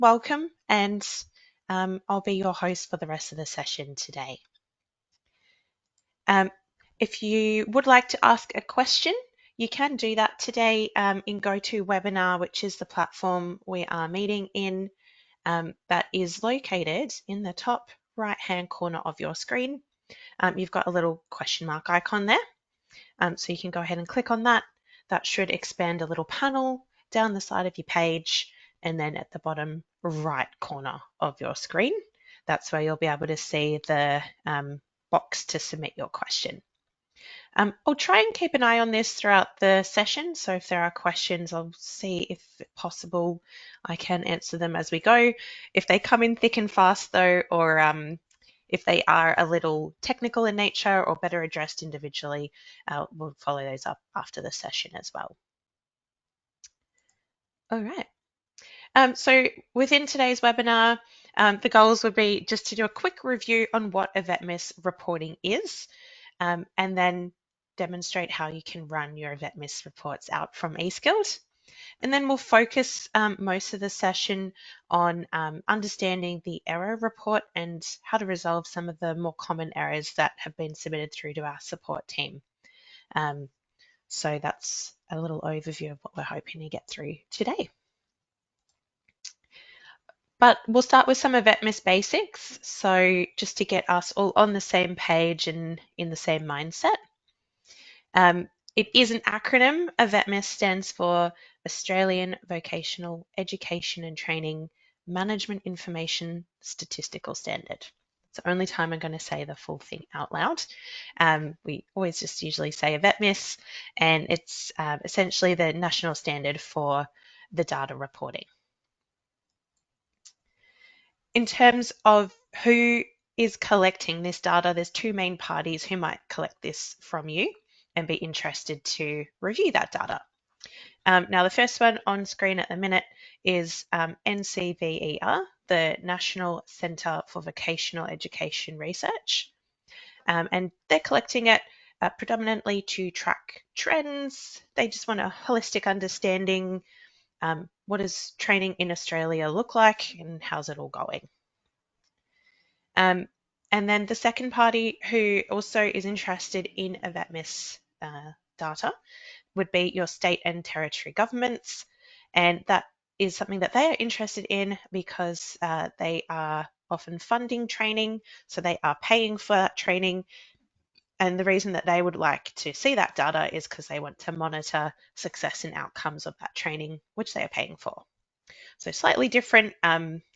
welcome, and I'll be your host for the rest of the session today. If you would like to ask a question, you can do that today in GoToWebinar, which is the platform we are meeting in. That is located in the top right-hand corner of your screen. You've got a little question mark icon there. So you can go ahead and click on that. That should expand a little panel down the side of your page, and then at the bottom right corner of your screen, that's where you'll be able to see the box to submit your question. I'll try and keep an eye on this throughout the session, so if there are questions, I'll see if possible I can answer them as we go. If they come in thick and fast though, or if they are a little technical in nature or better addressed individually, we'll follow those up after the session as well. All right. So within today's webinar, the goals would be just to do a quick review on what AVETMISS reporting is, and then demonstrate how you can run your AVETMISS reports out from eSkilled. And then we'll focus most of the session on understanding the error report and how to resolve some of the more common errors that have been submitted through to our support team. So that's a little overview of what we're hoping to get through today. But we'll start with some AVETMISS basics, so just to get us all on the same page and in the same mindset. It is an acronym. AVETMISS stands for Australian Vocational Education and Training Management Information Statistical Standard. It's the only time I'm going to say the full thing out loud. We always just usually say AVETMISS, and it's essentially the national standard for the data reporting. In terms of who is collecting this data, there's two main parties who might collect this from you and be interested to review that data. Now, the first one on screen at the minute is NCVER, the National Centre for Vocational Education Research. And they're collecting it predominantly to track trends. They just want a holistic understanding. What does training in Australia look like and how's it all going? And then the second party who also is interested in AVETMISS data would be your state and territory governments. And that is something that they are interested in because they are often funding training, so they are paying for that training. And the reason that they would like to see that data is because they want to monitor success and outcomes of that training, which they are paying for. So slightly different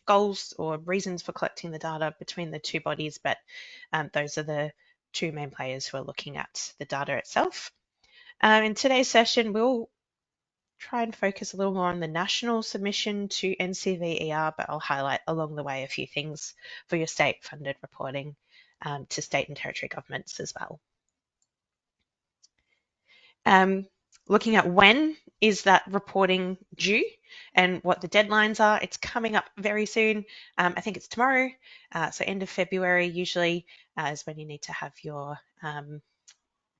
goals or reasons for collecting the data between the two bodies, but those are the two main players who are looking at the data itself. In today's session, we'll try and focus a little more on the national submission to NCVER, but I'll highlight along the way a few things for your state-funded reporting to state and territory governments as well. Looking at when is that reporting due and what the deadlines are. It's coming up very soon. I think it's tomorrow, so end of February usually is when you need to have your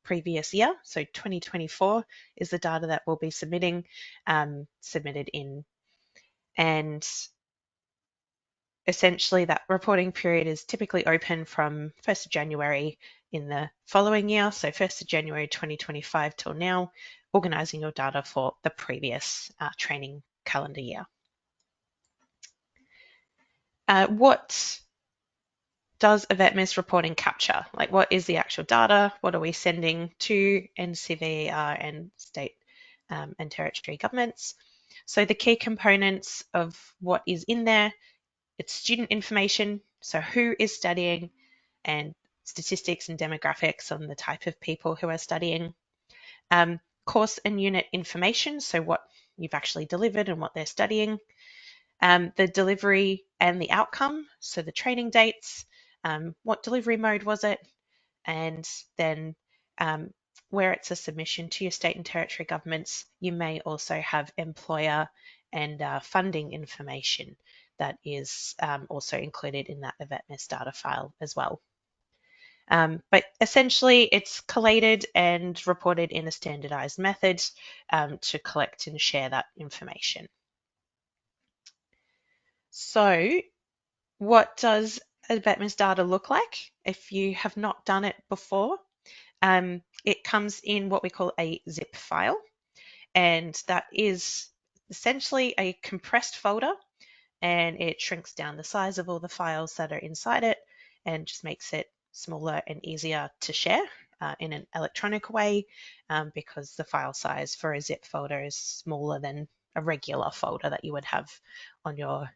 previous year. So 2024 is the data that we'll be submitted in. And essentially that reporting period is typically open from 1st of January in the following year, so 1st of January 2025 till now, organising your data for the previous training calendar year. What does AVETMISS reporting capture? Like, what is the actual data? What are we sending to NCVER and state and territory governments? So the key components of what is in there, it's student information, so who is studying, and statistics and demographics on the type of people who are studying. Course and unit information, so what you've actually delivered and what they're studying. The delivery and the outcome, so the training dates, what delivery mode was it, and then where it's a submission to your state and territory governments, you may also have employer and funding information that is also included in that AVETMISS data file as well. But essentially, it's collated and reported in a standardized method to collect and share that information. So what does AVETMISS data look like if you have not done it before? It comes in what we call a zip file, and that is essentially a compressed folder, and it shrinks down the size of all the files that are inside it and just makes it smaller and easier to share in an electronic way, because the file size for a zip folder is smaller than a regular folder that you would have on your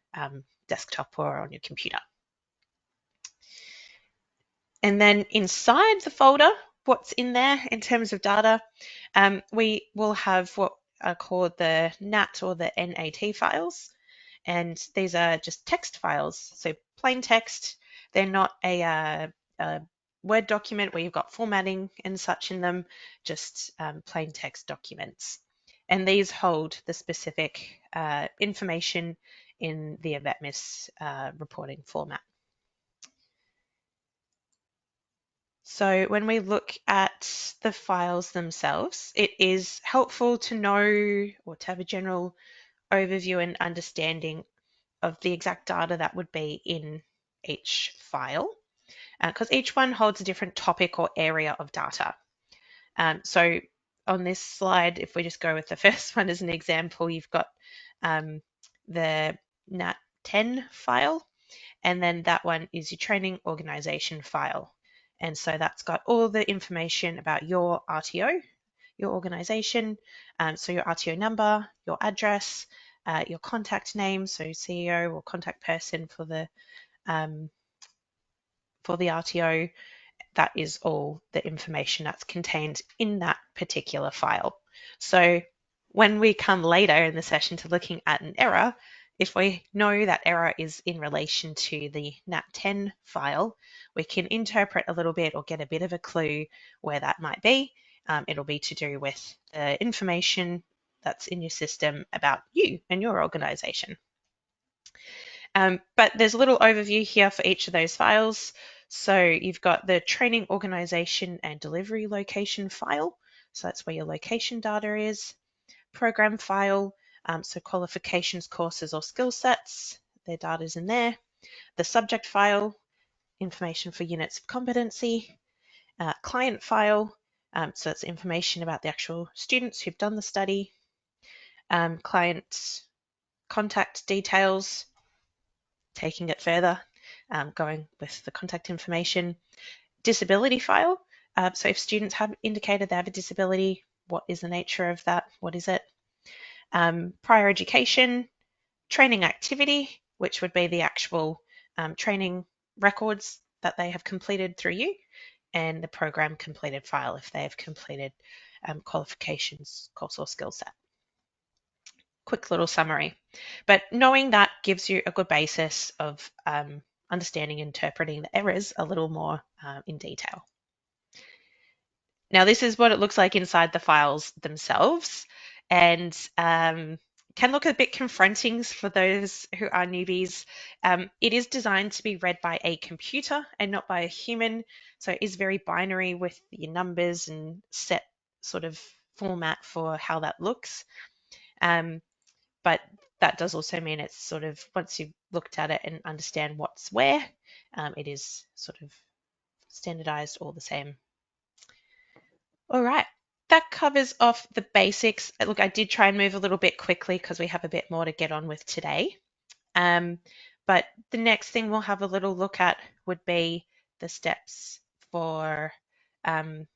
desktop or on your computer. And then inside the folder, what's in there in terms of data, we will have what are called the NAT or the NAT files. And these are just text files, so plain text. They're not a Word document where you've got formatting and such in them, just plain text documents. And these hold the specific information in the AVETMISS reporting format. So when we look at the files themselves, it is helpful to know or to have a general overview and understanding of the exact data that would be in each file, because each one holds a different topic or area of data. So on this slide, if we just go with the first one as an example, you've got the NAT10 file, and then that one is your training organization file. And so that's got all the information about your RTO, your organization, so your RTO number, your address, your contact name, so CEO or contact person for the RTO. That is all the information that's contained in that particular file. So when we come later in the session to looking at an error, if we know that error is in relation to the NAT10 file, we can interpret a little bit or get a bit of a clue where that might be. It'll be to do with the information that's in your system about you and your organization. But there's a little overview here for each of those files. So you've got the training organization and delivery location file. So that's where your location data is. Program file, so qualifications, courses, or skill sets, their data is in there. The subject file, information for units of competency. Client file, so that's information about the actual students who've done the study. Client contact details, taking it further, going with the contact information. Disability file, so if students have indicated they have a disability, what is the nature of that? What is it? Prior education, training activity, which would be the actual training records that they have completed through you, and the program completed file if they have completed qualifications, course, or skill set. Quick little summary. But knowing that gives you a good basis of understanding and interpreting the errors a little more in detail. Now, this is what it looks like inside the files themselves, and can look a bit confronting for those who are newbies. It is designed to be read by a computer and not by a human, so it is very binary with your numbers and set sort of format for how that looks. But that does also mean it's sort of, once you've looked at it and understand what's where, it is sort of standardized, all the same. All right, that covers off the basics. Look, I did try and move a little bit quickly because we have a bit more to get on with today. But the next thing we'll have a little look at would be the steps for how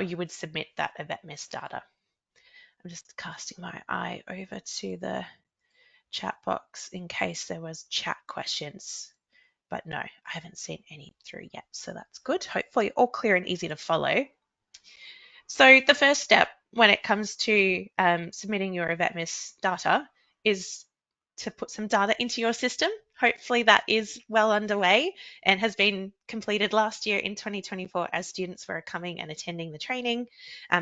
you would submit that AVETMISS data. I'm just casting my eye over to the chat box in case there was chat questions. But no, I haven't seen any through yet, so that's good. Hopefully all clear and easy to follow. So the first step when it comes to submitting your AVETMISS data is to put some data into your system. Hopefully that is well underway and has been completed last year in 2024 as students were coming and attending the training.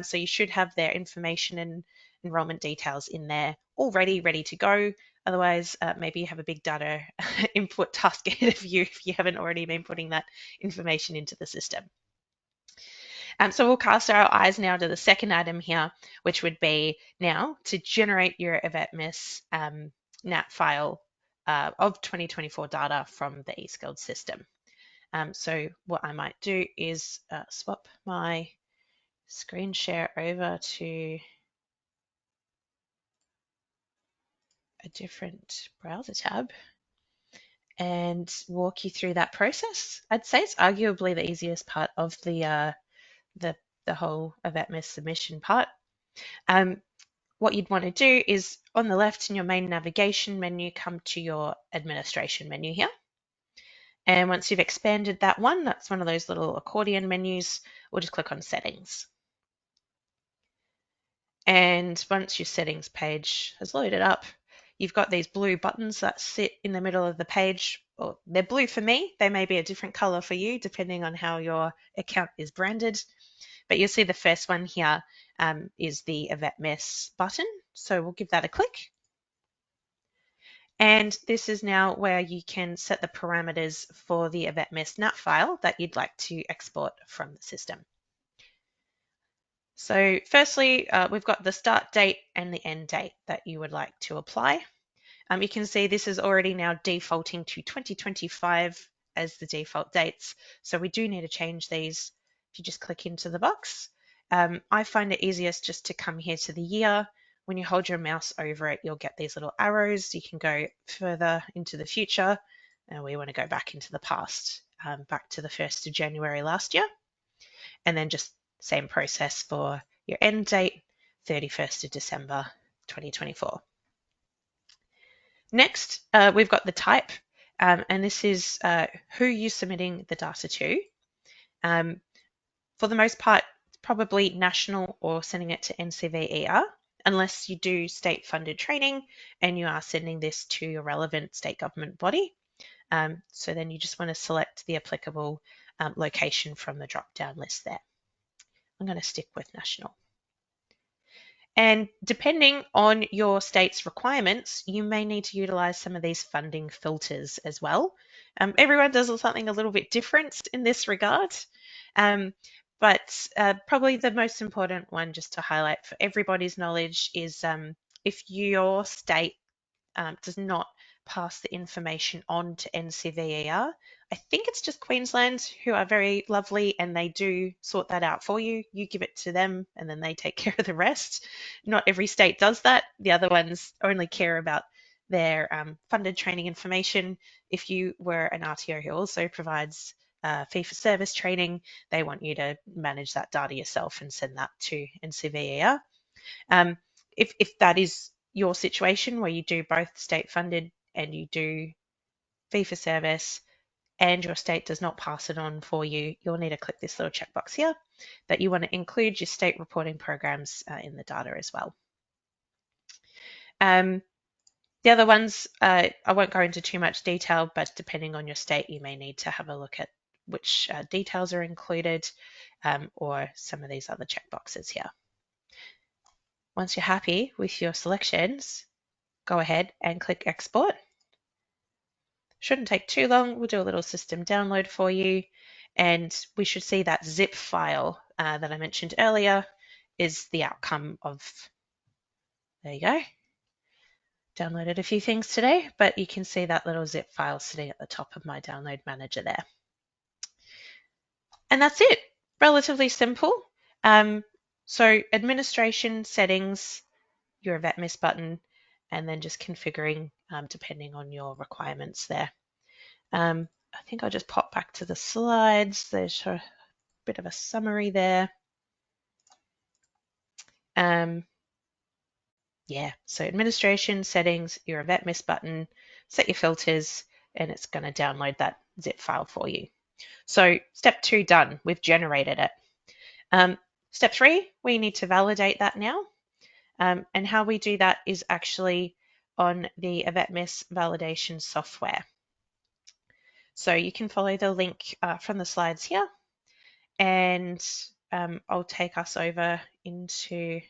So you should have their information and enrollment details in there already ready to go. Otherwise, maybe you have a big data input task ahead of you if you haven't already been putting that information into the system. So we'll cast our eyes now to the second item here, which would be now to generate your AVETMISS NAT file of 2024 data from the eSkilled system. So what I might do is swap my screen share over to a different browser tab and walk you through that process. I'd say it's arguably the easiest part of the whole AVETMISS submission part. What you'd want to do is on the left in your main navigation menu, come to your administration menu here. And once you've expanded that one, that's one of those little accordion menus, we'll just click on settings. And once your settings page has loaded up, you've got these blue buttons that sit in the middle of the page. Well, they're blue for me. They may be a different color for you depending on how your account is branded. But you'll see the first one here is the AVETMISS button. So we'll give that a click. And this is now where you can set the parameters for the AVETMISS NAT file that you'd like to export from the system. So firstly, we've got the start date and the end date that you would like to apply. You can see this is already now defaulting to 2025 as the default dates. So we do need to change these. If you just click into the box, I find it easiest just to come here to the year. When you hold your mouse over it, you'll get these little arrows. You can go further into the future, and we want to go back into the past, back to the 1st of January last year. And then just same process for your end date, 31st of December 2024. Next, we've got the type, and this is who you're submitting the data to. For the most part, it's probably national or sending it to NCVER, unless you do state-funded training and you are sending this to your relevant state government body. So then you just want to select the applicable location from the drop-down list there. I'm going to stick with national. And depending on your state's requirements, you may need to utilize some of these funding filters as well. Everyone does something a little bit different in this regard. But probably the most important one just to highlight for everybody's knowledge is if your state does not pass the information on to NCVER. I think it's just Queensland who are very lovely and they do sort that out for you. You give it to them and then they take care of the rest. Not every state does that. The other ones only care about their funded training information. If you were an RTO who also provides fee-for-service training, they want you to manage that data yourself and send that to NCVER. If that is your situation where you do both state funded and you do fee for service and your state does not pass it on for you, you'll need to click this little checkbox here that you want to include your state reporting programs in the data as well. The other ones, I won't go into too much detail, but depending on your state, you may need to have a look at which details are included or some of these other checkboxes here. Once you're happy with your selections, go ahead and click export. Shouldn't take too long. We'll do a little system download for you. And we should see that zip file that I mentioned earlier is the outcome of, there you go. Downloaded a few things today, but you can see that little zip file sitting at the top of my download manager there. And that's it. Relatively simple. So administration settings, your AVETMISS button, and then just configuring depending on your requirements there. I think I'll just pop back to the slides. There's a bit of a summary there. Yeah, so administration, settings, your AVETMISS button, set your filters, and it's going to download that zip file for you. So step 2 done. We've generated it. Step 3, we need to validate that now. And how we do that is actually on the AVETMISS Validation Software. So you can follow the link from the slides here, and I'll take us over into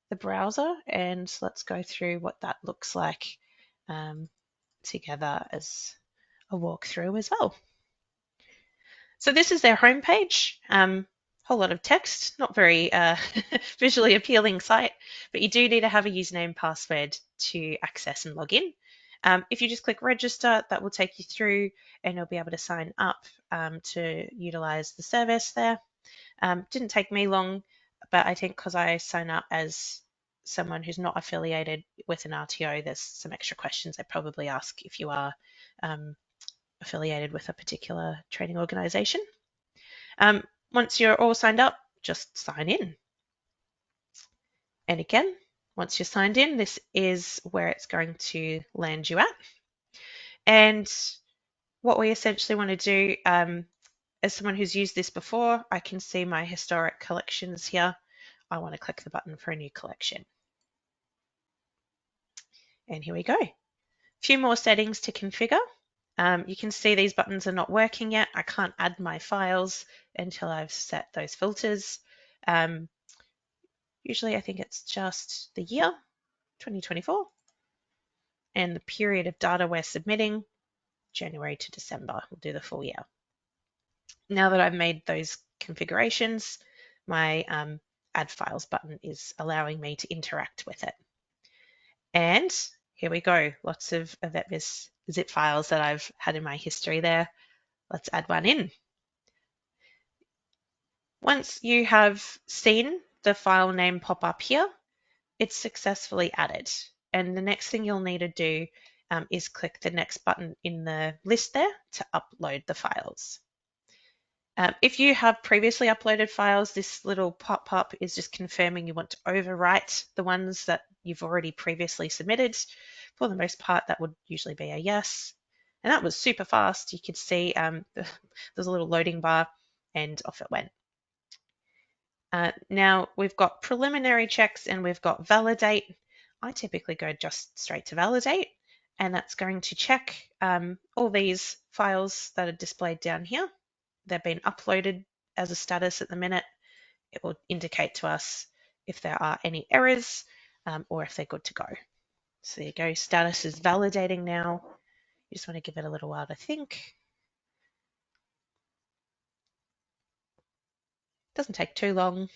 the browser and let's go through what that looks like together as a walkthrough as well. So this is their homepage. Whole lot of text, not very visually appealing site, but you do need to have a username and password to access and log in. If you just click register, that will take you through and you'll be able to sign up to utilize the service there. Didn't take me long, but I think because I sign up as someone who's not affiliated with an RTO, there's some extra questions they probably ask if you are affiliated with a particular training organization. Once you're all signed up, just sign in. And again, once you're signed in, this is where it's going to land you at. And what we essentially want to do, as someone who's used this before, I can see my historic collections here. I want to click the button for a new collection. And here we go. A few more settings to configure. You can see these buttons are not working yet. I can't add my files until I've set those filters. Usually I think it's just the year, 2024, and the period of data we're submitting, January to December. We'll do the full year. Now that I've made those configurations, my Add Files button is allowing me to interact with it. And here we go. Lots of AVETMISS zip files that I've had in my history there. Let's add one in. Once you have seen the file name pop up here, it's successfully added. And the next thing you'll need to do is click the next button in the list there to upload the files. If you have previously uploaded files, this little pop-up is just confirming you want to overwrite the ones that you've already previously submitted. For the most part, that would usually be a yes. And that was super fast. You could see there's a little loading bar and off it went. Now we've got preliminary checks and we've got validate. I typically go just straight to validate, and that's going to check all these files that are displayed down here. They've been uploaded as a status at the minute. It will indicate to us if there are any errors or if they're good to go. So there you go, status is validating now. You just want to give it a little while to think. Doesn't take too long.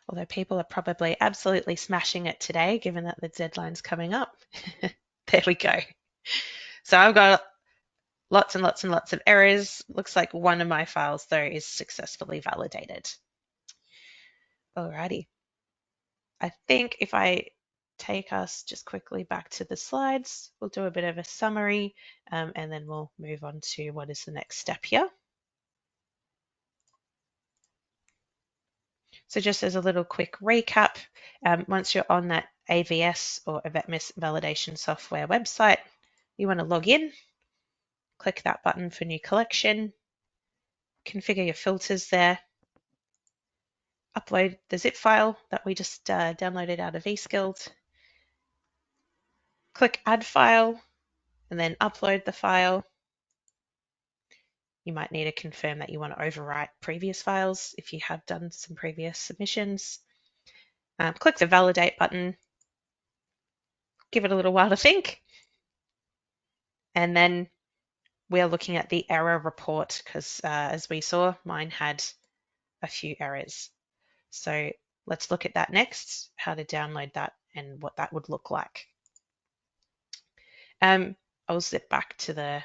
Although people are probably absolutely smashing it today, given that the deadline's coming up. There we go. So I've got lots and lots and lots of errors. Looks like one of my files, though, is successfully validated. Alrighty. I think if I take us just quickly back to the slides, we'll do a bit of a summary, and then we'll move on to what is the next step here. So just as a little quick recap, once you're on that AVS or AVETMISS Validation Software website, you want to log in, click that button for new collection, configure your filters there, upload the zip file that we just downloaded out of eSkilled, click Add File, and then upload the file. You might need to confirm that you want to overwrite previous files if you have done some previous submissions. Click the Validate button, give it a little while to think, and then we're looking at the error report because as we saw, mine had a few errors. So let's look at that next, how to download that and what that would look like. I'll zip back to the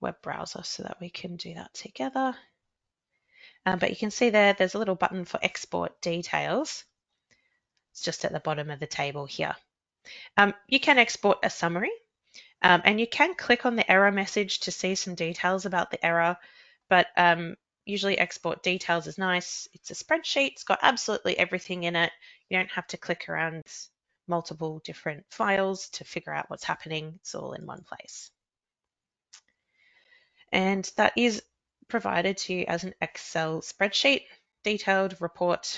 web browser so that we can do that together. But you can see there's a little button for export details. It's just at the bottom of the table here. You can export a summary, and you can click on the error message to see some details about the error, but usually export details is nice. It's a spreadsheet. It's got absolutely everything in it. You don't have to click around multiple different files to figure out what's happening. It's all in one place. And that is provided to you as an Excel spreadsheet, detailed report.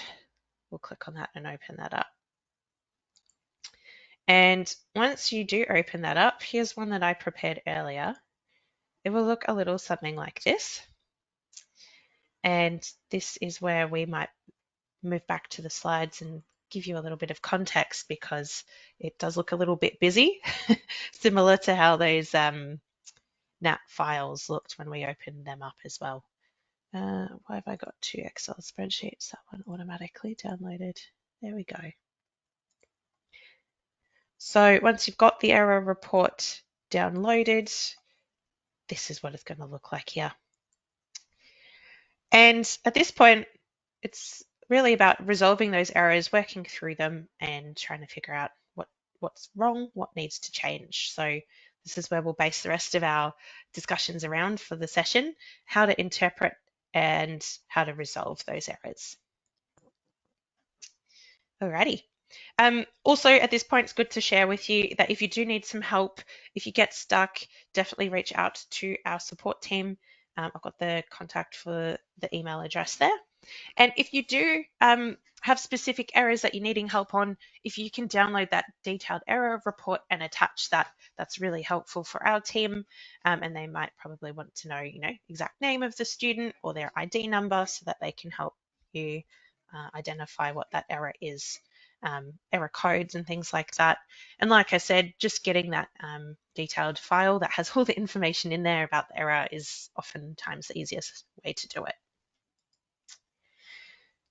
We'll click on that and open that up. And once you do open that up, here's one that I prepared earlier. It will look a little something like this. And this is where we might move back to the slides and give you a little bit of context because it does look a little bit busy, similar to how those NAT files looked when we opened them up as well. Why have I got two Excel spreadsheets? That one automatically downloaded. There we go. So once you've got the error report downloaded, this is what it's going to look like here. And at this point, it's really about resolving those errors, working through them, and trying to figure out what's wrong, what needs to change. So this is where we'll base the rest of our discussions around for the session, how to interpret and how to resolve those errors. Alrighty. Also, at this point, it's good to share with you that if you do need some help, if you get stuck, definitely reach out to our support team. I've got the contact for the email address there. And if you do have specific errors that you're needing help on, if you can download that detailed error report and attach that, that's really helpful for our team. And they might probably want to know, exact name of the student or their ID number so that they can help you identify what that error is, error codes and things like that. And like I said, just getting that detailed file that has all the information in there about the error is oftentimes the easiest way to do it.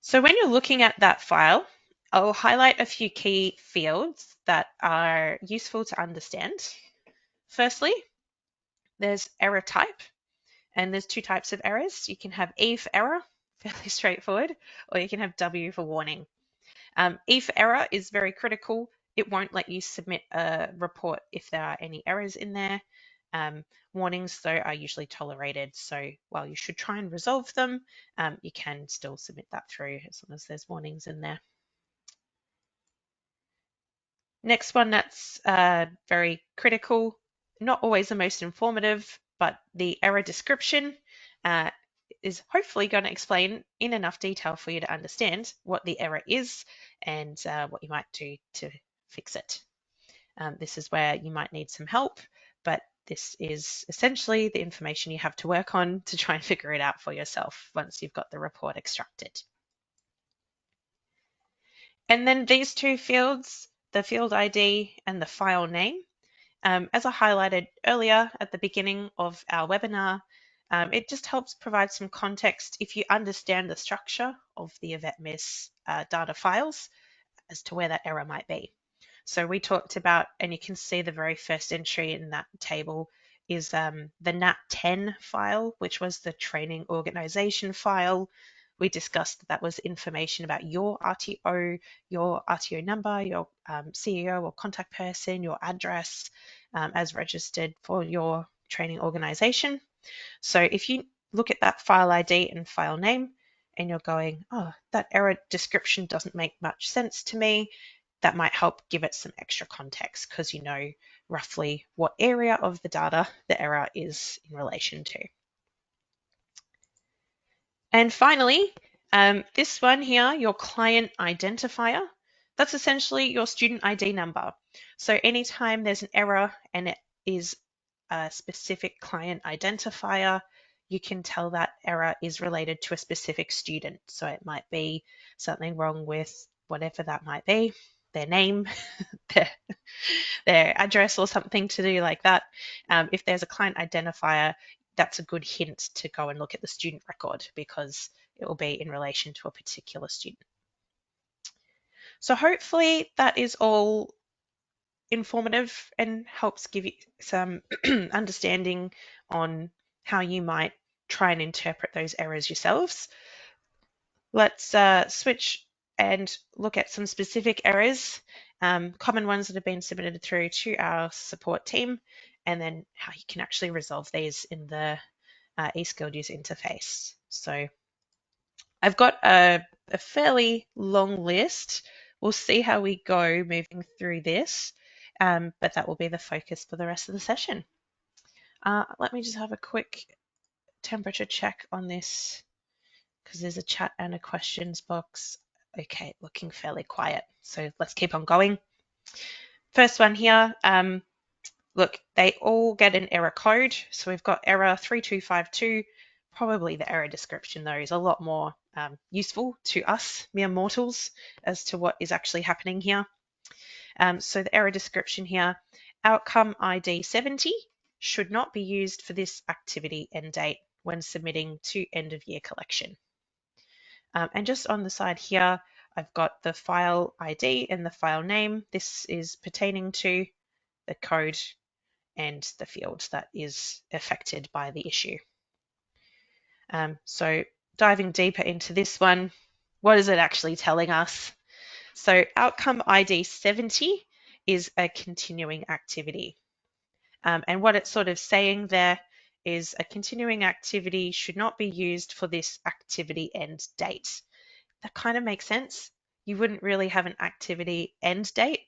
So when you're looking at that file, I'll highlight a few key fields that are useful to understand. Firstly, there's error type, and there's two types of errors. You can have E for error, fairly straightforward, or you can have W for warning. E for error is very critical. It won't let you submit a report if there are any errors in there. Warnings, though, are usually tolerated. So while you should try and resolve them, you can still submit that through as long as there's warnings in there. Next one that's very critical, not always the most informative, but the error description is hopefully going to explain in enough detail for you to understand what the error is and what you might do to fix it. This is where you might need some help, but this is essentially the information you have to work on to try and figure it out for yourself once you've got the report extracted. And then these two fields, the field ID and the file name, as I highlighted earlier at the beginning of our webinar, it just helps provide some context if you understand the structure of the AVETMISS data files as to where that error might be. So we talked about, and you can see the very first entry in that table is the NAT10 file, which was the training organization file. We discussed that was information about your RTO number, your CEO or contact person, your address as registered for your training organization. So if you look at that file ID and file name and you're going, oh, that error description doesn't make much sense to me, that might help give it some extra context because you know roughly what area of the data the error is in relation to. And finally, this one here, your client identifier, that's essentially your student ID number. So anytime there's an error and it is a specific client identifier, you can tell that error is related to a specific student. So it might be something wrong with whatever that might be, their name, their address or something to do like that. If there's a client identifier, that's a good hint to go and look at the student record because it will be in relation to a particular student. So hopefully that is all informative and helps give you some understanding on how you might try and interpret those errors yourselves. Let's switch and look at some specific errors, common ones that have been submitted through to our support team, and then how you can actually resolve these in the eSkilled user interface. So I've got a fairly long list. We'll see how we go moving through this, but that will be the focus for the rest of the session. Let me just have a quick temperature check on this because there's a chat and a questions box. Okay, looking fairly quiet. So let's keep on going. First one here, look, they all get an error code. So we've got error 3252. Probably the error description though is a lot more useful to us mere mortals as to what is actually happening here. So the error description here, outcome ID 70 should not be used for this activity end date when submitting to end of year collection. And just on the side here, I've got the file ID and the file name. This is pertaining to the code and the field that is affected by the issue. So diving deeper into this one, what is it actually telling us? So outcome ID 70 is a continuing activity. And what it's sort of saying there is a continuing activity should not be used for this activity end date. That kind of makes sense. You wouldn't really have an activity end date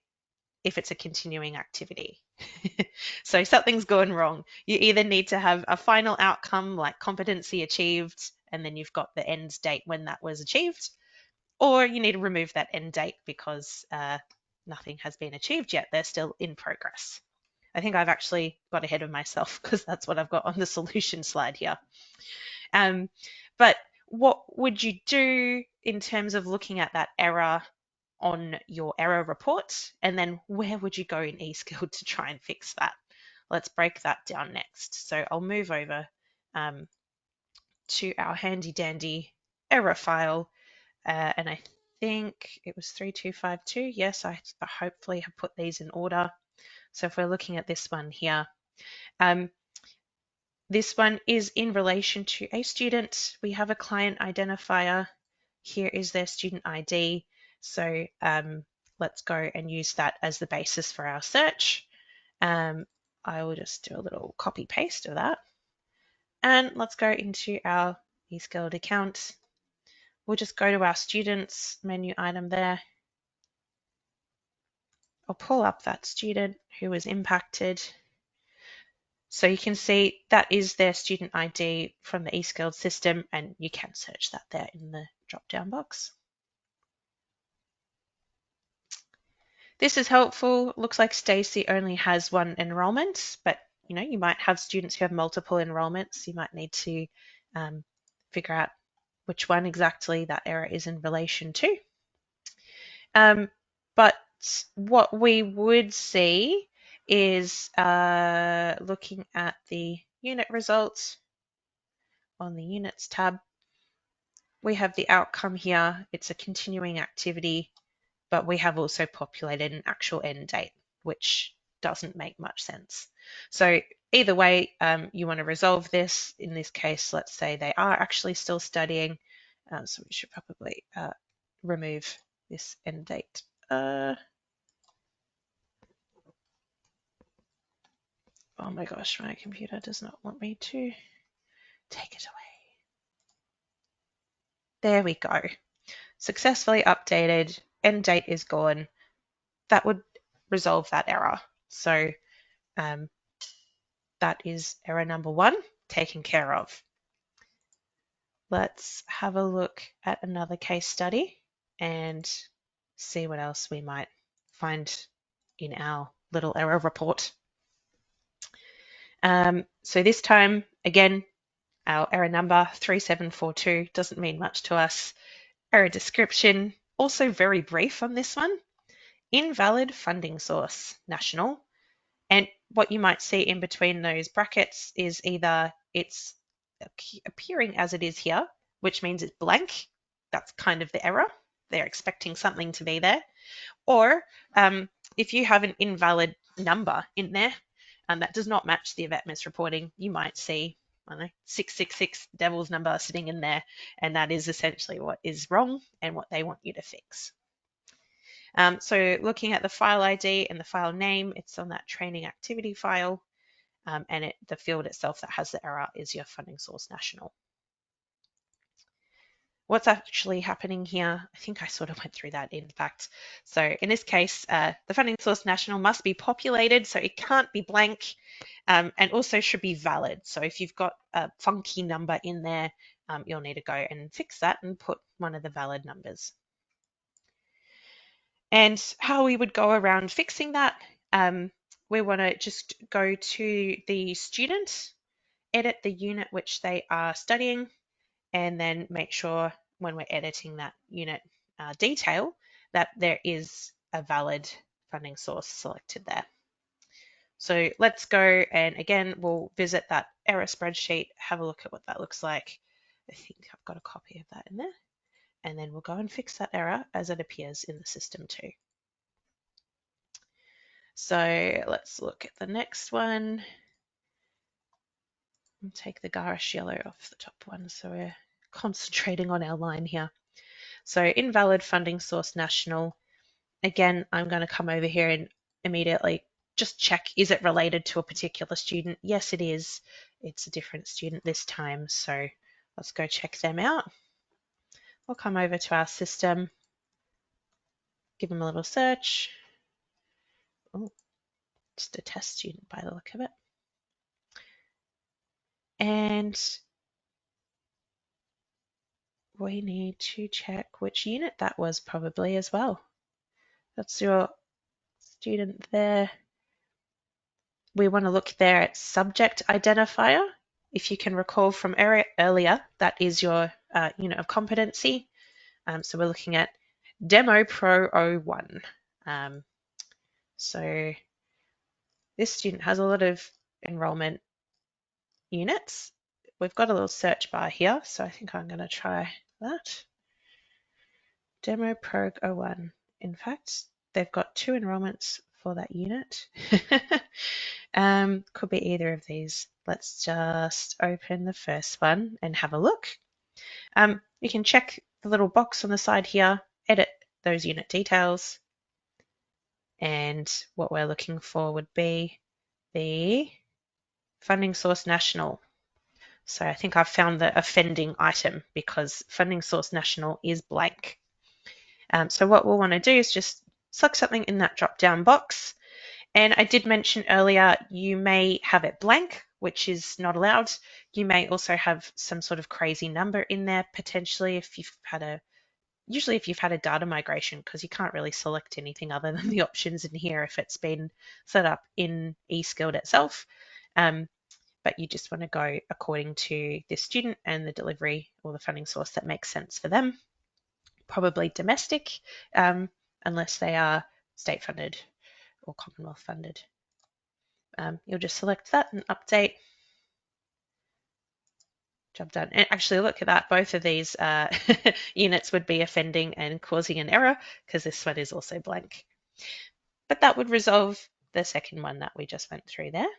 if it's a continuing activity. So something's gone wrong. You either need to have a final outcome like competency achieved, and then you've got the end date when that was achieved, or you need to remove that end date because nothing has been achieved yet. They're still in progress. I think I've actually got ahead of myself because that's what I've got on the solution slide here. But what would you do in terms of looking at that error on your error report? And then where would you go in eSkilled to try and fix that? Let's break that down next. So I'll move over to our handy dandy error file. And I think it was 3252. Yes, I hopefully have put these in order. So if we're looking at this one here, this one is in relation to a student. We have a client identifier. Here is their student ID. So let's go and use that as the basis for our search. I will just do a little copy paste of that. And let's go into our eSkilled account. We'll just go to our students menu item there. I'll pull up that student who was impacted. So you can see that is their student ID from the eSkilled system, and you can search that there in the drop-down box. This is helpful. Looks like Stacey only has one enrollment, but you might have students who have multiple enrollments. You might need to figure out which one exactly that error is in relation to. But what we would see is looking at the unit results on the units tab. We have the outcome here. It's a continuing activity, but we have also populated an actual end date, which doesn't make much sense. So either way, you want to resolve this. In this case, let's say they are actually still studying. So we should probably remove this end date. Oh my gosh, my computer does not want me to take it away. There we go. Successfully updated, end date is gone. That would resolve that error. So that is error number 1 taken care of. Let's have a look at another case study and see what else we might find in our little error report. So this time, again, our error number 3742 doesn't mean much to us. Error description, also very brief on this one. Invalid funding source, national. And what you might see in between those brackets is either it's appearing as it is here, which means it's blank. That's kind of the error. They're expecting something to be there. Or if you have an invalid number in there and that does not match the AVETMISS reporting, you might see 666 devil's number sitting in there, and that is essentially what is wrong and what they want you to fix. So looking at the file ID and the file name, it's on that training activity file, and the field itself that has the error is your funding source national. What's actually happening here? I think I sort of went through that in fact. So in this case, the funding source national must be populated, so it can't be blank, and also should be valid. So if you've got a funky number in there, you'll need to go and fix that and put one of the valid numbers. And how we would go around fixing that, we want to just go to the student, edit the unit which they are studying, and then make sure when we're editing that unit detail that there is a valid funding source selected there. So let's go and again, we'll visit that error spreadsheet, have a look at what that looks like. I think I've got a copy of that in there. and then we'll go and fix that error as it appears in the system too. So let's look at the next one. I'll take the garish yellow off the top one so we're concentrating on our line here. So invalid funding source national. Again, I'm going to come over here and immediately just check, is it related to a particular student? Yes, it is. It's a different student this time. So let's go check them out. We'll come over to our system, give them a little search. Oh, just a test student by the look of it. And we need to check which unit that was probably as well. That's your student there. We want to look there at subject identifier. If you can recall from earlier, that is your unit of competency. So we're looking at Demo Pro 01. So this student has a lot of enrollment units. We've got a little search bar here, so I think I'm going to try that. Demo Pro 01. In fact, they've got 2 enrollments for that unit. Could be either of these. Let's just open the first one and have a look. You can check the little box on the side here, edit those unit details. And what we're looking for would be the funding source national. So I think I've found the offending item because funding source national is blank. So what we'll want to do is just select something in that drop-down box. And I did mention earlier, you may have it blank, which is not allowed. You may also have some sort of crazy number in there, potentially if you've had usually if you've had a data migration, because you can't really select anything other than the options in here if it's been set up in eSkilled itself. But you just want to go according to the student and the delivery or the funding source that makes sense for them. Probably domestic, unless they are state funded or Commonwealth funded. You'll just select that and update. Job done. And actually, look at that. Both of these units would be offending and causing an error because this one is also blank. But that would resolve the second one that we just went through there.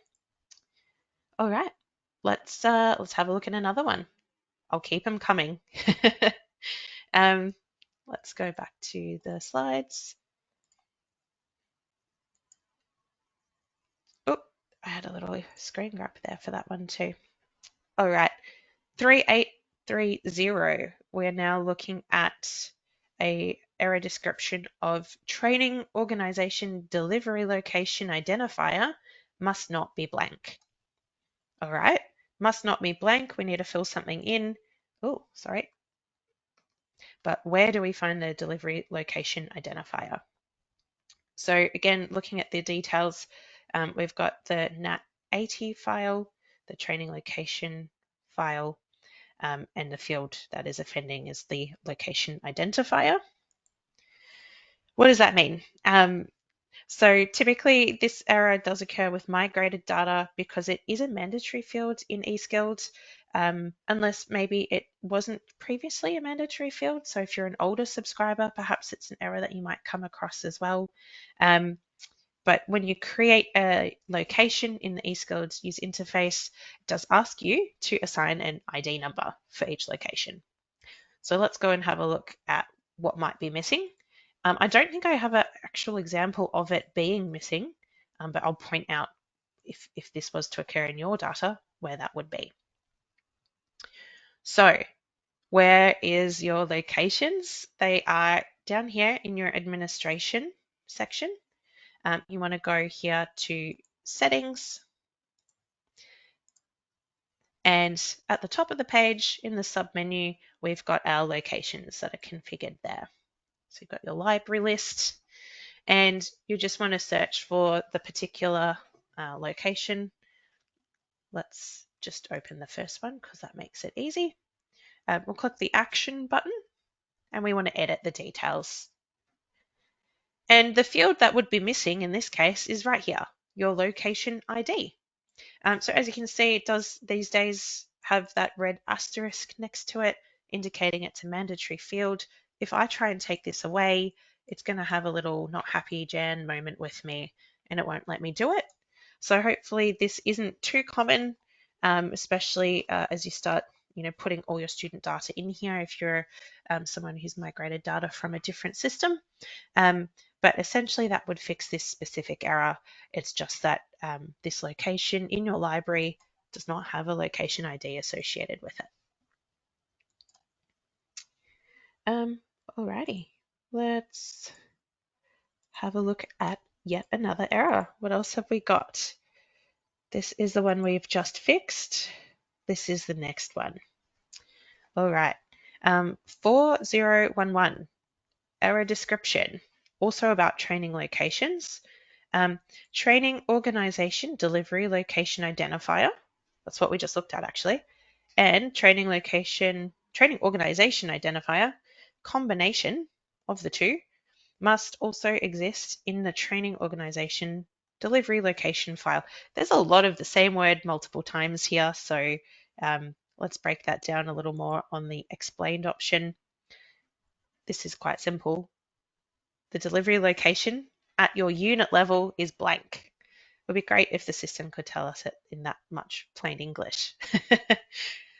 All right, let's have a look at another one. I'll keep them coming. Let's go back to the slides. Oh, I had a little screen grab there for that one too. All right, 3830. We're now looking at a error description of training organization delivery location identifier must not be blank. All right, must not be blank. We need to fill something in. Oh, sorry. But where do we find the delivery location identifier? So again, looking at the details, we've got the NAT 80 file, the training location file, and the field that is offending is the location identifier. What does that mean? So typically this error does occur with migrated data because it is a mandatory field in eSkilled, unless maybe it wasn't previously a mandatory field. So if you're an older subscriber, perhaps it's an error that you might come across as well. But when you create a location in the eSkilled user interface, it does ask you to assign an ID number for each location. So let's go and have a look at what might be missing. I don't think I have an actual example of it being missing, but I'll point out if this was to occur in your data, where that would be. So where is your locations? They are down here in your administration section. You want to go here to settings. And at the top of the page in the submenu, we've got our locations that are configured there. So you've got your library list, and you just want to search for the particular location. Let's just open the first one because that makes it easy. We'll click the action button and we want to edit the details. And the field that would be missing in this case is right here, your location ID. So as you can see, it does these days have that red asterisk next to it. indicating it's a mandatory field. If I try and take this away, it's going to have a little not happy Jan moment with me and it won't let me do it. So hopefully this isn't too common, especially as you start putting all your student data in here if you're someone who's migrated data from a different system. But essentially that would fix this specific error. It's just that this location in your library does not have a location ID associated with it. Alrighty, let's have a look at yet another error. What else have we got? This is the one we've just fixed. This is the next one. All right, 4011, error description, also about training locations. Training organization delivery location identifier. That's what we just looked at actually. And training organization identifier, combination of the two, must also exist in the training organization delivery location file. There's a lot of the same word multiple times here, so let's break that down a little more on the explained option. This is quite simple. The delivery location at your unit level is blank. It would be great if the system could tell us it in that much plain English.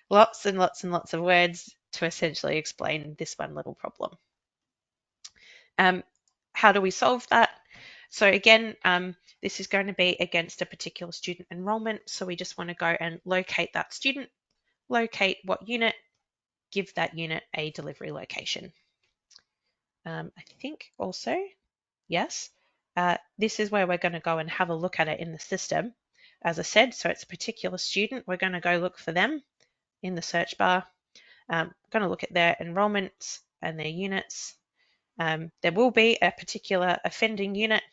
Lots and lots and lots of words to essentially explain this one little problem. How do we solve that? So again, this is going to be against a particular student enrollment. So we just want to go and locate that student, locate what unit, give that unit a delivery location. I think also, yes, this is where we're going to go and have a look at it in the system. As I said, so it's a particular student. We're going to go look for them in the search bar. Going to look at their enrollments and their units. There will be a particular offending unit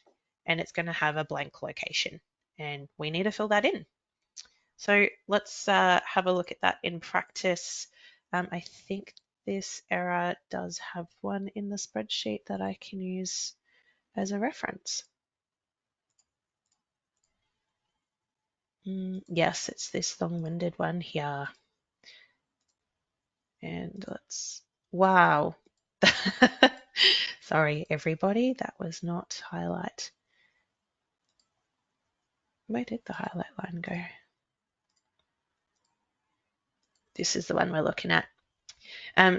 and it's going to have a blank location and we need to fill that in. So let's have a look at that in practice. I think this error does have one in the spreadsheet that I can use as a reference. Yes, it's this long-winded one here. And let's, wow. Sorry, everybody, that was not highlight. Where did the highlight line go? This is the one we're looking at.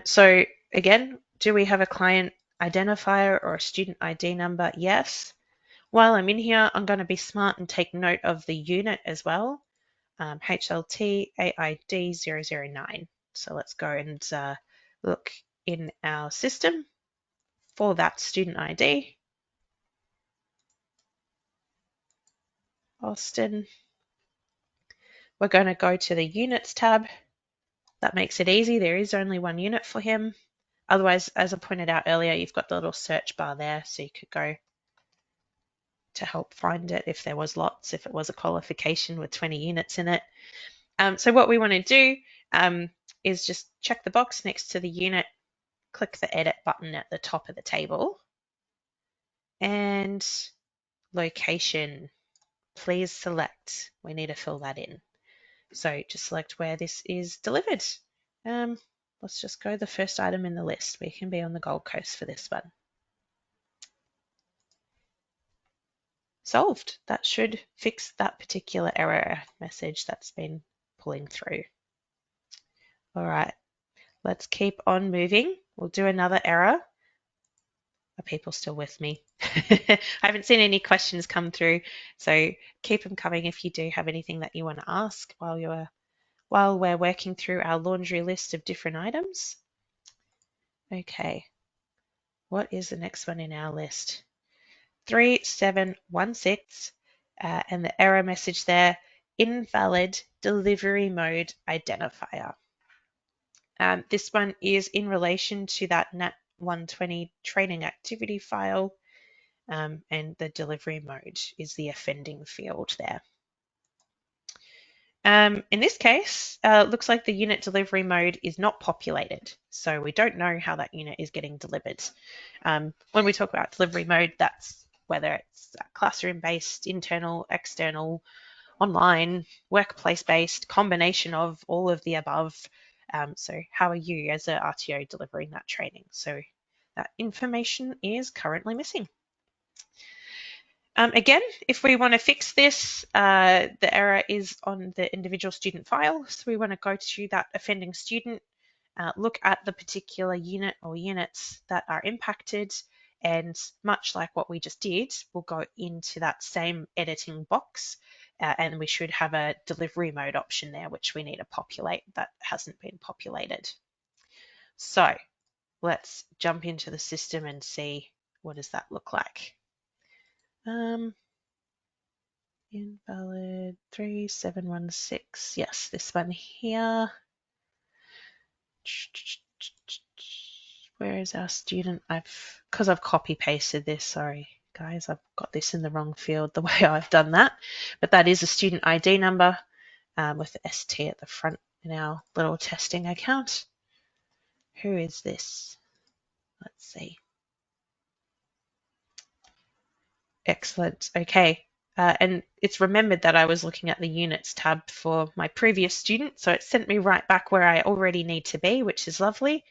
So again, do we have a client identifier or a student ID number? Yes. While I'm in here, I'm going to be smart and take note of the unit as well. HLT AID 009. So let's go and look in our system for that student ID. Austin. We're going to go to the units tab. That makes it easy. There is only one unit for him. Otherwise, as I pointed out earlier, you've got the little search bar there, so you could go to help find it if there was lots, if it was a qualification with 20 units in it. So what we want to do is just check the box next to the unit, click the edit button at the top of the table, and location, please select. We need to fill that in. So just select where this is delivered. Let's just go the first item in the list. We can be on the Gold Coast for this one. Solved. That should fix that particular error message that's been pulling through. All right, let's keep on moving. We'll do another error. Are people still with me? I haven't seen any questions come through, so keep them coming if you do have anything that you want to ask while we're working through our laundry list of different items. Okay, what is the next one in our list? 3716, and the error message there, invalid delivery mode identifier. This one is in relation to that NAT 120 training activity file, and the delivery mode is the offending field there. In this case, looks like the unit delivery mode is not populated, so we don't know how that unit is getting delivered. When we talk about delivery mode, that's whether it's classroom-based, internal, external, online, workplace-based, combination of all of the above. So how are you as an RTO delivering that training? So that information is currently missing. Again, if we want to fix this, the error is on the individual student file. So we want to go to that offending student, look at the particular unit or units that are impacted, and much like what we just did, we'll go into that same editing box, and we should have a delivery mode option there, which we need to populate that hasn't been populated. So let's jump into the system and see what does that look like. Invalid 3716. Yes, this one here. Where is our student? Because I've copy pasted this, sorry guys, I've got this in the wrong field the way I've done that. But that is a student ID number with the ST at the front in our little testing account. Who is this? Let's see. Excellent. Okay. And it's remembered that I was looking at the units tab for my previous student, so it sent me right back where I already need to be, which is lovely.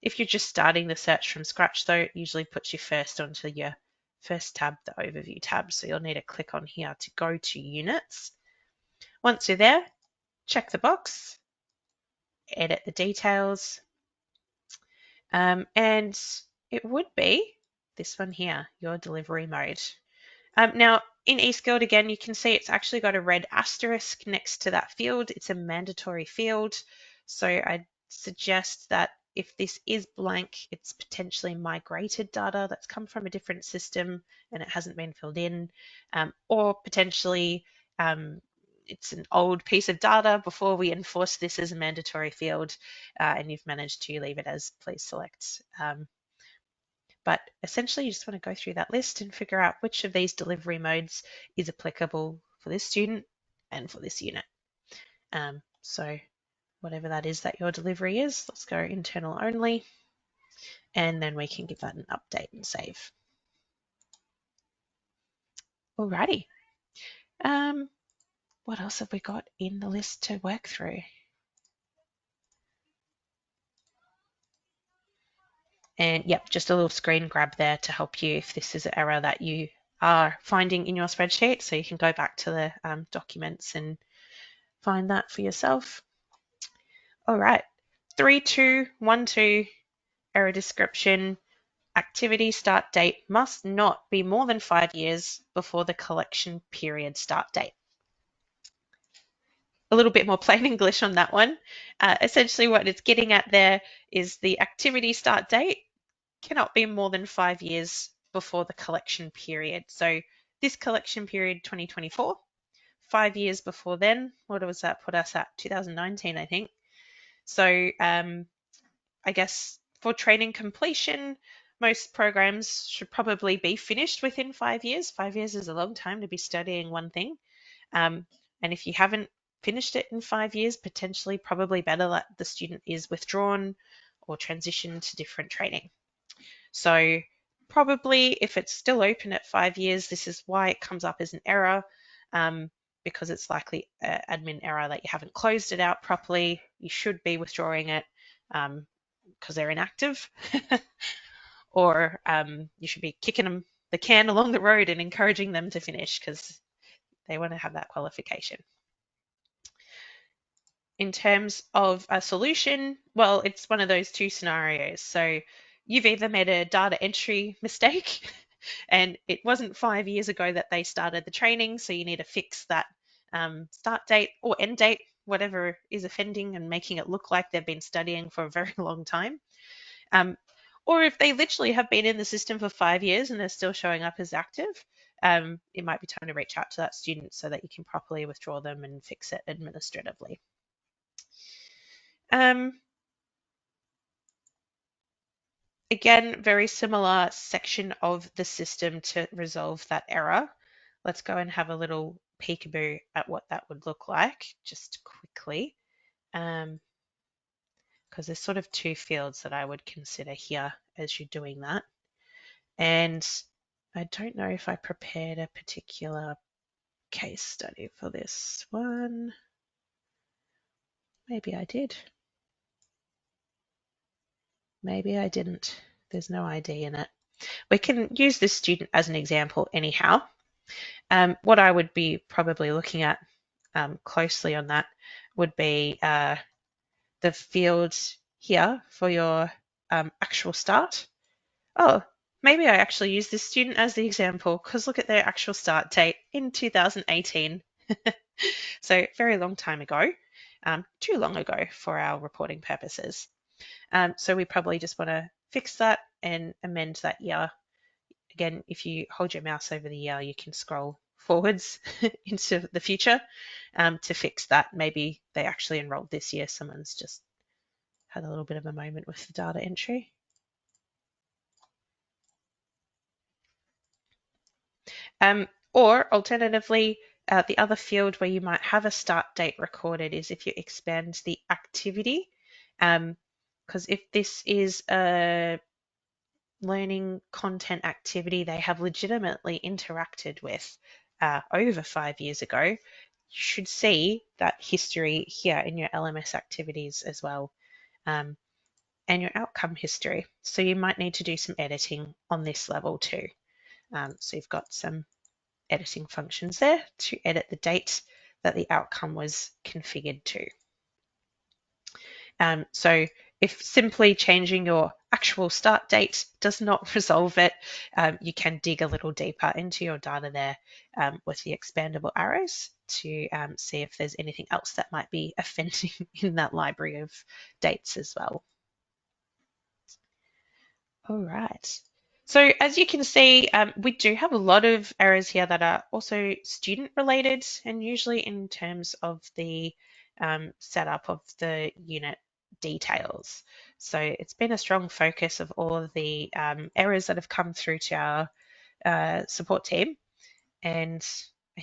If you're just starting the search from scratch, though, it usually puts you first onto your first tab, the overview tab. So you'll need to click on here to go to units. Once you're there, check the box, edit the details, and it would be this one here, your delivery mode. Now, in eSkilled, again, you can see it's actually got a red asterisk next to that field. It's a mandatory field. So I suggest that if this is blank, it's potentially migrated data that's come from a different system and it hasn't been filled in, or potentially it's an old piece of data before we enforce this as a mandatory field, and you've managed to leave it as please select. But essentially, you just want to go through that list and figure out which of these delivery modes is applicable for this student and for this unit. So whatever that is that your delivery is, let's go internal only, and then we can give that an update and save. Alrighty. What else have we got in the list to work through? And yep, just a little screen grab there to help you if this is an error that you are finding in your spreadsheet. So you can go back to the documents and find that for yourself. All right, 3212 error description. Activity start date must not be more than 5 years before the collection period start date. A little bit more plain English on that one. Essentially what it's getting at there is the activity start date cannot be more than 5 years before the collection period. So this collection period 2024, 5 years before then, what does that put us at? 2019, I think. So I guess for training completion, most programs should probably be finished within 5 years. 5 years is a long time to be studying one thing. And if you haven't finished it in 5 years, potentially probably better that the student is withdrawn or transitioned to different training. So probably if it's still open at 5 years, this is why it comes up as an error, because it's likely an admin error that you haven't closed it out properly. You should be withdrawing it because they're inactive, or you should be kicking them the can along the road and encouraging them to finish because they want to have that qualification. In terms of a solution, well, it's one of those two scenarios. So you've either made a data entry mistake and it wasn't 5 years ago that they started the training, so you need to fix that start date or end date, whatever is offending and making it look like they've been studying for a very long time. Or if they literally have been in the system for 5 years and they're still showing up as active, it might be time to reach out to that student so that you can properly withdraw them and fix it administratively. Again, very similar section of the system to resolve that error. Let's go and have a little peekaboo at what that would look like just quickly. Because there's sort of two fields that I would consider here as you're doing that. And I don't know if I prepared a particular case study for this one. Maybe I did. Maybe I didn't. There's no ID in it. We can use this student as an example anyhow. What I would be probably looking at closely on that would be the field here for your actual start. Oh, maybe I actually use this student as the example because look at their actual start date in 2018. So very long time ago, too long ago for our reporting purposes. So we probably just want to fix that and amend that year. Again, if you hold your mouse over the year, you can scroll forwards into the future to fix that. Maybe they actually enrolled this year. Someone's just had a little bit of a moment with the data entry. Or alternatively, the other field where you might have a start date recorded is if you expand the activity. Because if this is a learning content activity they have legitimately interacted with over 5 years ago, you should see that history here in your LMS activities as well, and your outcome history. So you might need to do some editing on this level too. So you've got some editing functions there to edit the date that the outcome was configured to. So if simply changing your actual start date does not resolve it, you can dig a little deeper into your data there with the expandable arrows to see if there's anything else that might be offending in that library of dates as well. All right. So as you can see, we do have a lot of errors here that are also student related and usually in terms of the setup of the unit details. So it's been a strong focus of all of the errors that have come through to our support team. And I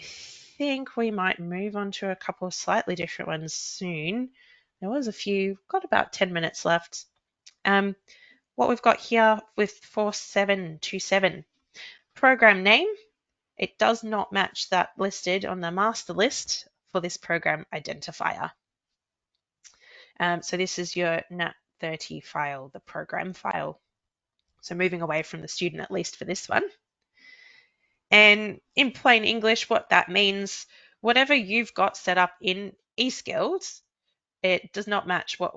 think we might move on to a couple of slightly different ones soon. There was a few, got about 10 minutes left. What we've got here with 4727, program name, it does not match that listed on the master list for this program identifier. So this is your NAT30 file, the program file. So moving away from the student, at least for this one. And in plain English, what that means, whatever you've got set up in eSkilled, it does not match what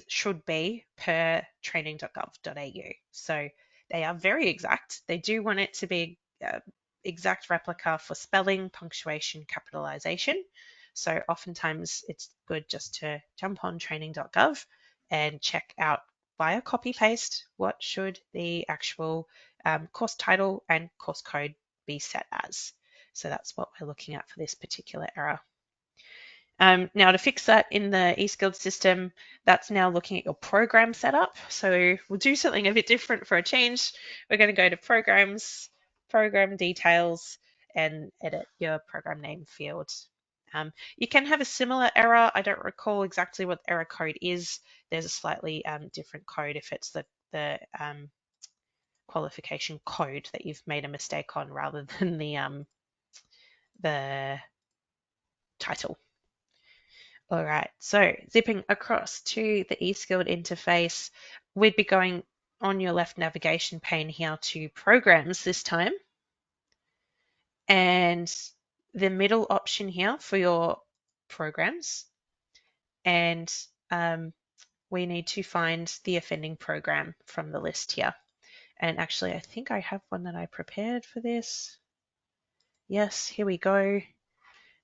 should be per training.gov.au. So they are very exact. They do want it to be exact replica for spelling, punctuation, capitalization. So oftentimes it's good just to jump on training.gov and check out via copy paste what should the actual course title and course code be set as. So that's what we're looking at for this particular error. Now to fix that in the eSkilled system, that's now looking at your program setup. So we'll do something a bit different for a change. We're going to go to programs, program details, and edit your program name field. You can have a similar error. I don't recall exactly what the error code is. There's a slightly different code if it's the qualification code that you've made a mistake on rather than the title. All right, so zipping across to the eSkilled interface, we'd be going on your left navigation pane here to programs this time. And the middle option here for your programs. And we need to find the offending program from the list here. And actually, I think I have one that I prepared for this. Yes, here we go.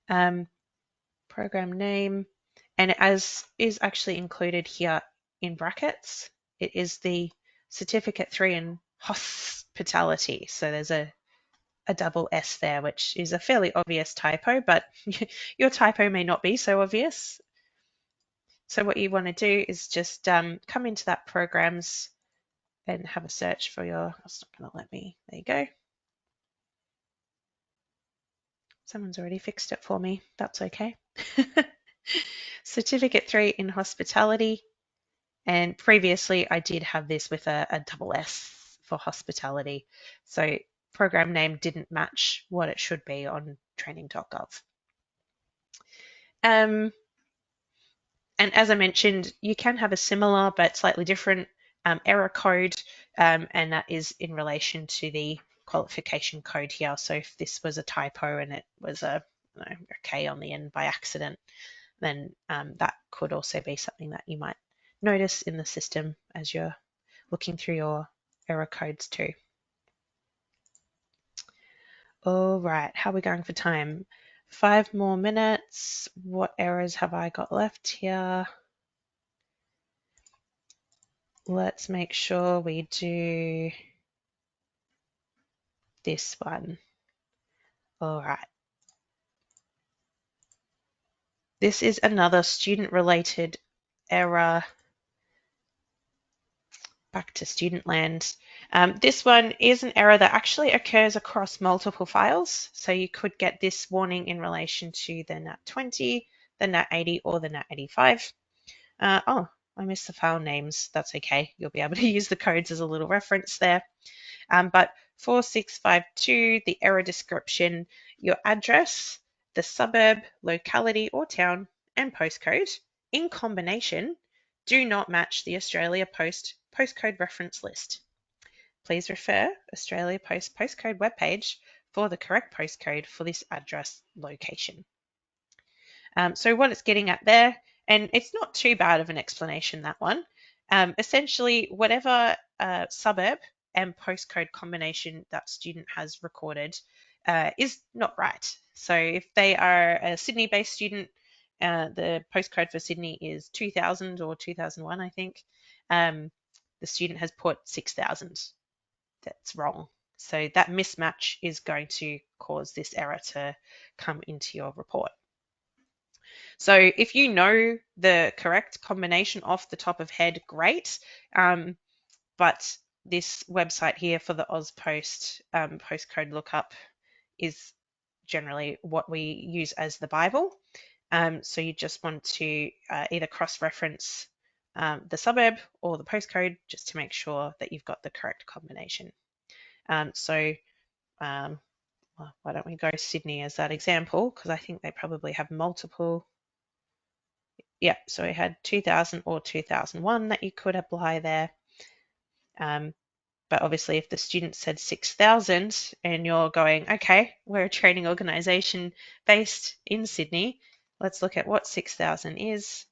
Program name. And as is actually included here in brackets, it is the Certificate 3 in Hospitality. So there's a double S there, which is a fairly obvious typo, but your typo may not be so obvious. So what you want to do is just come into that programs and have a search for your, it's not going to let me, there you go. Someone's already fixed it for me, that's okay. Certificate 3 in Hospitality. And previously I did have this with a double S for hospitality. So program name didn't match what it should be on training.gov. And as I mentioned, you can have a similar but slightly different error code, and that is in relation to the qualification code here. So if this was a typo and it was a K on the end by accident, then that could also be something that you might notice in the system as you're looking through your error codes too. All right, how are we going for time? 5 more minutes. What errors have I got left here? Let's make sure we do this one. All right. This is another student-related error. Back to student land. This one is an error that actually occurs across multiple files. So you could get this warning in relation to the NAT 20, the NAT 80, or the NAT 85. Oh, I missed the file names. That's okay. You'll be able to use the codes as a little reference there. But 4652, the error description, your address, the suburb, locality or town, and postcode in combination do not match the Australia Post postcode reference list. Please refer Australia Post postcode webpage for the correct postcode for this address location. So what it's getting at there, and it's not too bad of an explanation, that one. Essentially, whatever suburb and postcode combination that student has recorded is not right. So if they are a Sydney-based student, the postcode for Sydney is 2000 or 2001, I think. The student has put 6000. That's wrong. So that mismatch is going to cause this error to come into your report. So if you know the correct combination off the top of head, great. But this website here for the AusPost postcode lookup is generally what we use as the Bible. So you just want to either cross-reference the suburb or the postcode just to make sure that you've got the correct combination. Well, why don't we go Sydney as that example, because I think they probably have multiple. Yeah, so we had 2000 or 2001 that you could apply there. But obviously if the student said 6000 and you're going, okay, we're a training organisation based in Sydney, let's look at what 6000 is.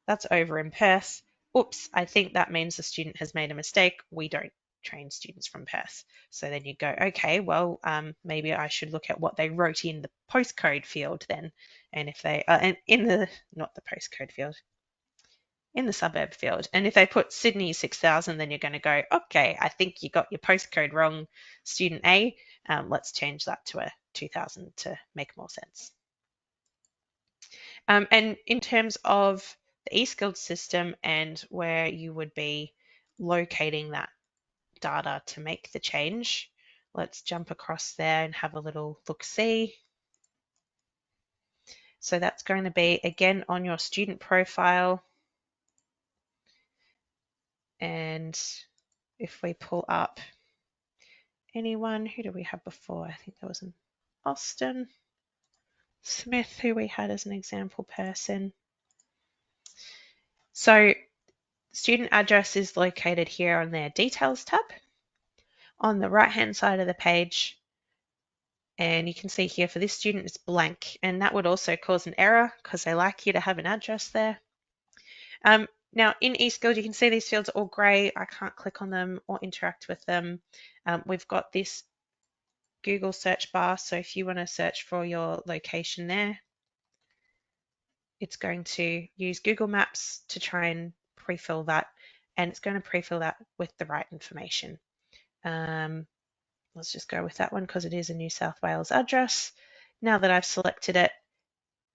That's over in Perth. Oops, I think that means the student has made a mistake. We don't train students from Perth. So then you go, okay, well, maybe I should look at what they wrote in the postcode field then. And if they, and in the, not the postcode field, in the suburb field. And if they put Sydney 6000, then you're going to go, okay, I think you got your postcode wrong, student A. Let's change that to a 2000 to make more sense. And in terms of the eSkilled system and where you would be locating that data to make the change, let's jump across there and have a little look-see. So that's going to be, again, on your student profile. And if we pull up anyone, who do we have before? I think there was an Austin Smith who we had as an example person. So student address is located here on their details tab on the right hand side of the page. And you can see here for this student it's blank, and that would also cause an error because they like you to have an address there. Now in eSkilled you can see these fields are all grey. I can't click on them or interact with them. We've got this Google search bar, so if you want to search for your location there, it's going to use Google Maps to try and pre-fill that, and it's going to pre-fill that with the right information. Let's just go with that one because it is a New South Wales address. Now that I've selected it,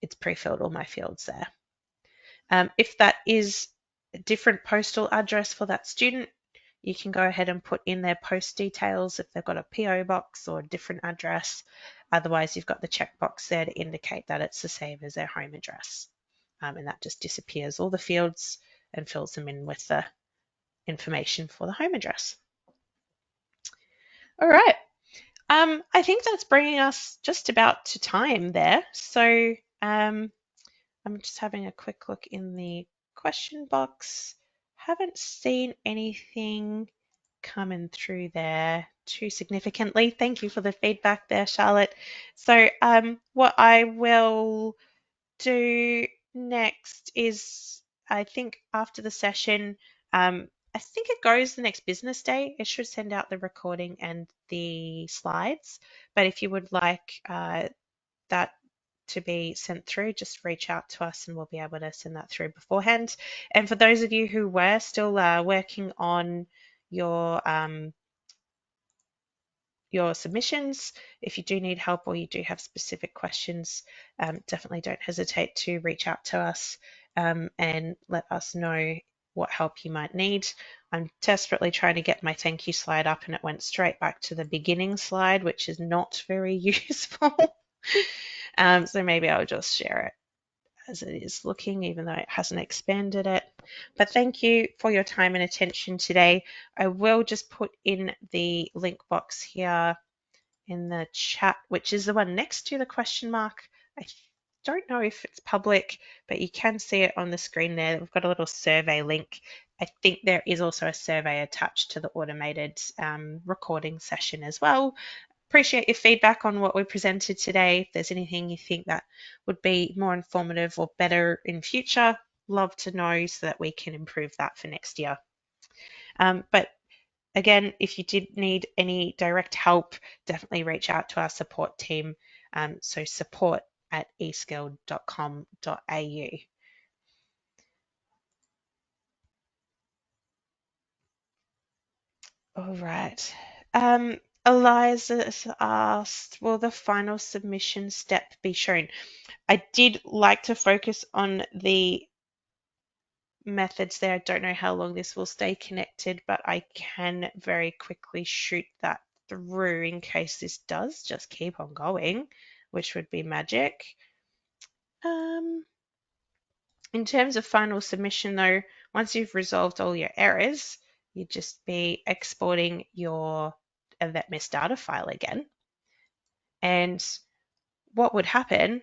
it's pre-filled all my fields there. If that is a different postal address for that student, you can go ahead and put in their post details if they've got a PO box or a different address. Otherwise, you've got the checkbox there to indicate that it's the same as their home address. And that just disappears all the fields and fills them in with the information for the home address. All right. I think that's bringing us just about to time there. So I'm just having a quick look in the question box. haven't seen anything coming through there too significantly. Thank you for the feedback there, Charlotte. So what I will do next is, I think after the session, I think it goes the next business day. It should send out the recording and the slides. But if you would like that to be sent through, just reach out to us and we'll be able to send that through beforehand. And for those of you who were still working on your submissions, if you do need help or you do have specific questions, definitely don't hesitate to reach out to us and let us know what help you might need. I'm desperately trying to get my thank you slide up and it went straight back to the beginning slide, which is not very useful. So maybe I'll just share it as it is looking, even though it hasn't expanded it. But thank you for your time and attention today. I will just put in the link box here in the chat, which is the one next to the question mark. I don't know if it's public, but you can see it on the screen there. We've got a little survey link. I think there is also a survey attached to the automated recording session as well. Appreciate your feedback on what we presented today. If there's anything you think that would be more informative or better in future, love to know so that we can improve that for next year. But again, if you did need any direct help, definitely reach out to our support team. So support@eskilled.com.au. All right. Eliza asked, will the final submission step be shown? I did like to focus on the methods there. I don't know how long this will stay connected, but I can very quickly shoot that through in case this does just keep on going, which would be magic. In terms of final submission though, once you've resolved all your errors, you'd just be exporting your AVETMISS data file again. And what would happen,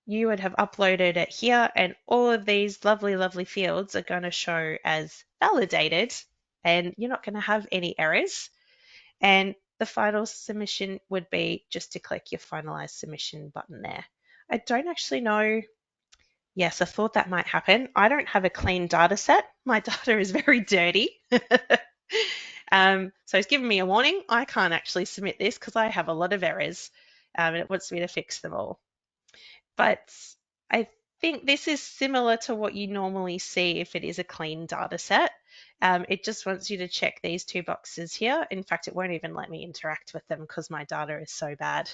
you would have uploaded it here and all of these lovely, lovely fields are going to show as validated and you're not going to have any errors. And the final submission would be just to click your finalize submission button there. I don't actually know. Yes, I thought that might happen. I don't have a clean data set. My data is very dirty. So it's given me a warning. I can't actually submit this because I have a lot of errors and it wants me to fix them all. But I think this is similar to what you normally see if it is a clean data set. It just wants you to check these two boxes here. In fact, it won't even let me interact with them because my data is so bad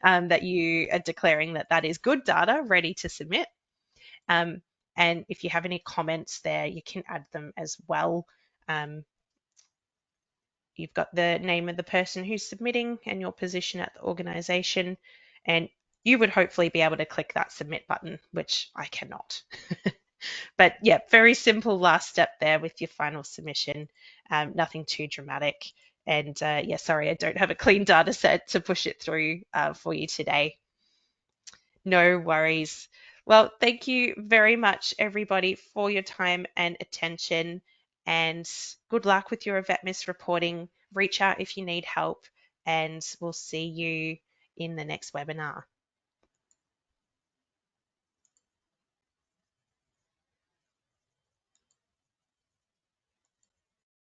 that you are declaring that that is good data ready to submit. And if you have any comments there, you can add them as well. You've got the name of the person who's submitting and your position at the organization, and you would hopefully be able to click that submit button, which I cannot. But yeah, very simple last step there with your final submission. Nothing too dramatic. And yeah, sorry, I don't have a clean data set to push it through for you today. No worries. Well, thank you very much, everybody, for your time and attention. And good luck with your AVETMISS reporting. Reach out if you need help, and we'll see you in the next webinar.